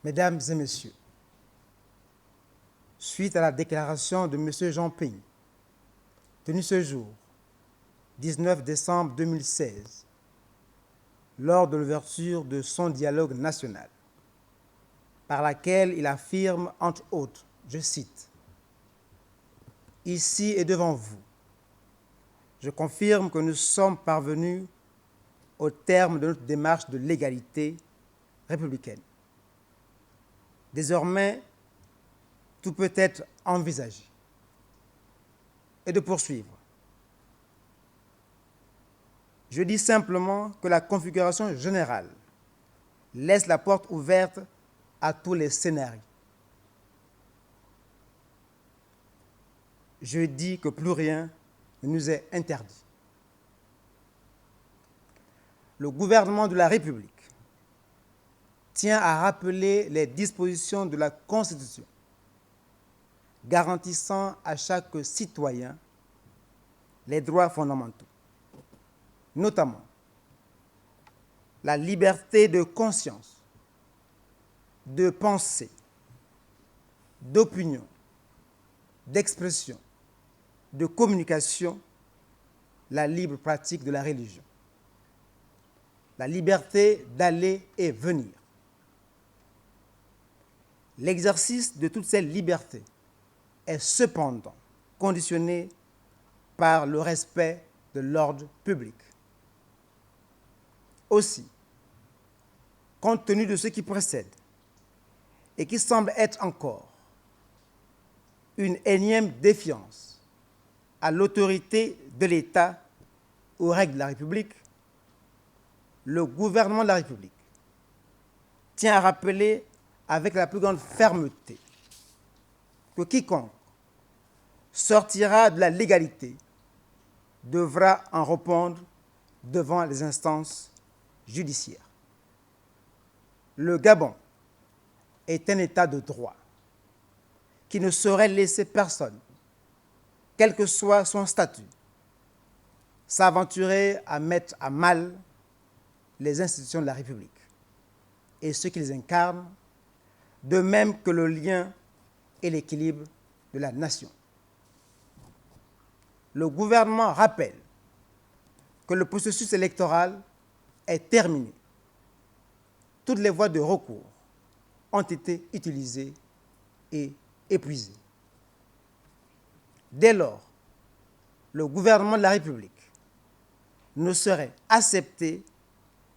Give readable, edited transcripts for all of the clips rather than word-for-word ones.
Mesdames et Messieurs, suite à la déclaration de M. Jean Ping, tenue ce jour, 19 décembre 2016, lors de l'ouverture de son dialogue national, par laquelle il affirme, entre autres, je cite, « Ici et devant vous, je confirme que nous sommes parvenus au terme de notre démarche de l'égalité républicaine. Désormais, tout peut être envisagé. » Et de poursuivre. Je dis simplement que la configuration générale laisse la porte ouverte à tous les scénarios. Je dis que plus rien ne nous est interdit. Le gouvernement de la République tient à rappeler les dispositions de la Constitution garantissant à chaque citoyen les droits fondamentaux, notamment la liberté de conscience, de pensée, d'opinion, d'expression, de communication, la libre pratique de la religion, la liberté d'aller et venir. L'exercice de toutes ces libertés est cependant conditionné par le respect de l'ordre public. Aussi, compte tenu de ce qui précède et qui semble être encore une énième défiance à l'autorité de l'État, aux règles de la République, le gouvernement de la République tient à rappeler avec la plus grande fermeté que quiconque sortira de la légalité devra en répondre devant les instances judiciaires. Le Gabon est un État de droit qui ne saurait laisser personne, quel que soit son statut, s'aventurer à mettre à mal les institutions de la République et ceux qui les incarnent, de même que le lien et l'équilibre de la nation. Le gouvernement rappelle que le processus électoral est terminé. Toutes les voies de recours ont été utilisées et épuisées. Dès lors, le gouvernement de la République ne saurait accepter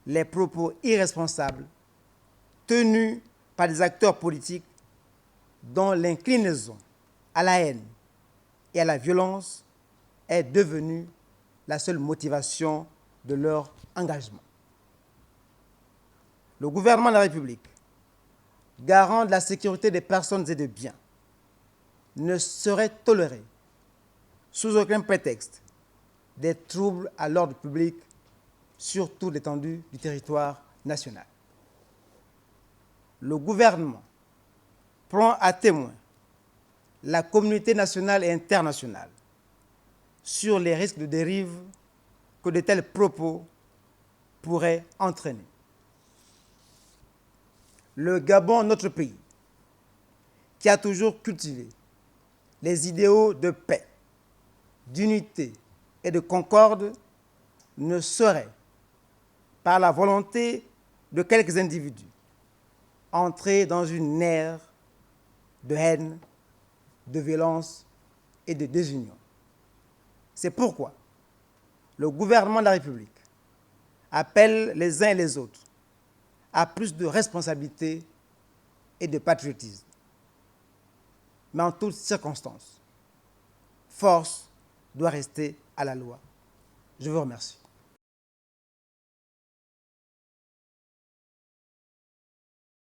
les propos irresponsables tenus par des acteurs politiques dont l'inclinaison à la haine et à la violence est devenue la seule motivation de leur engagement. Le gouvernement de la République, garant de la sécurité des personnes et des biens, ne saurait tolérer, sous aucun prétexte, des troubles à l'ordre public sur toute l'étendue du territoire national. Le gouvernement prend à témoin la communauté nationale et internationale sur les risques de dérive que de tels propos pourraient entraîner. Le Gabon, notre pays, qui a toujours cultivé les idéaux de paix, d'unité et de concorde, ne saurait, par la volonté de quelques individus, entrer dans une ère de haine, de violence et de désunion. C'est pourquoi le gouvernement de la République appelle les uns et les autres à plus de responsabilité et de patriotisme. Mais en toutes circonstances, force doit rester à la loi. Je vous remercie.